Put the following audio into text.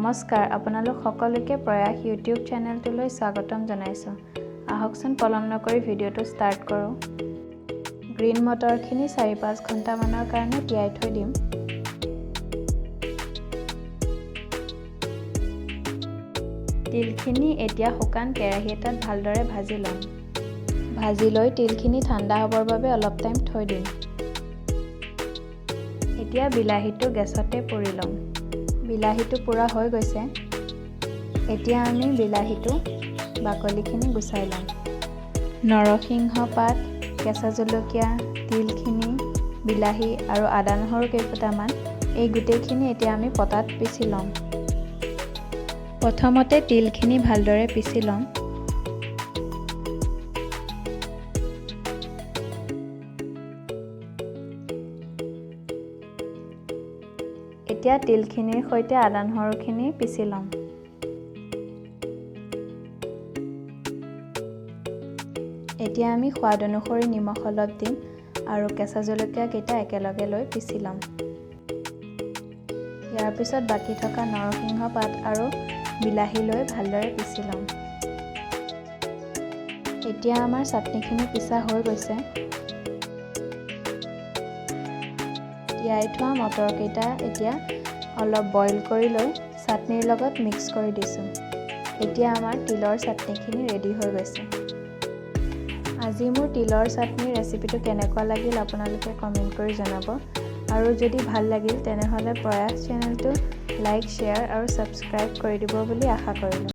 নমস্কাৰ, আপোনালোক সকলোকে প্ৰয়াস ইউটিউব চেনেলটোলৈ স্বাগতম জনাইছোঁ। আহকচোন পলম নকৰি ভিডিঅ'টো ষ্টাৰ্ট কৰোঁ। গ্ৰীণ মটৰখিনি 4-5 ঘণ্টামানৰ কাৰণে তিয়াই থৈ দিম। তিলখিনি এতিয়া শুকান কেৰাহী এটাত ভালদৰে ভাজি ল'ম। ভাজি লৈ তিলখিনি ঠাণ্ডা হ'বৰ বাবে অলপ টাইম থৈ দিম। এতিয়া বিলাহীটো গেছতে পুৰি ল'ম। বিলাহীটো পুৰা হৈ গৈছে। এতিয়া আমি বিলাহীটো বাকলিখিনি গুচাই ল'ম। নৰসিংহ পাত, কেঁচা জলকীয়া, তিলখিনি, বিলাহী আৰু আদা নহৰু কেইফুটামান, এই গোটেইখিনি এতিয়া আমি পটাত পিচি ল'ম। প্ৰথমতে তিলখিনি ভালদৰে পিচি ল'ম। এতিয়া তিলখিনিৰ সৈতে আদা নহৰুখিনি পিচি ল'ম। এতিয়া আমি সোৱাদ অনুসৰি নিমখ অলপ দিম আৰু কেঁচা জলকীয়া কেইটা একেলগে লৈ পিচি ল'ম। ইয়াৰ পিছত বাকী থকা নৰসিংহ পাত আৰু বিলাহী লৈ ভালদৰে পিচি ল'ম। এতিয়া আমাৰ চাটনিখিনি পিছা হৈ গৈছে। তিয়াই থোৱা মটৰকেইটা এতিয়া অলপ বইল কৰি লৈ চাটনিৰ লগত মিক্স কৰি দিছোঁ। এতিয়া আমাৰ তিলৰ চাটনিখিনি ৰেডি হৈ গৈছে। আজি মোৰ তিলৰ চাটনিৰ ৰেচিপিটো কেনেকুৱা লাগিল আপোনালোকে কমেণ্ট কৰি জনাব। আৰু যদি ভাল লাগিল তেনেহ'লে প্ৰয়াস চেনেলটো লাইক, শ্বেয়াৰ আৰু ছাবস্ক্ৰাইব কৰি দিব বুলি আশা কৰিলোঁ।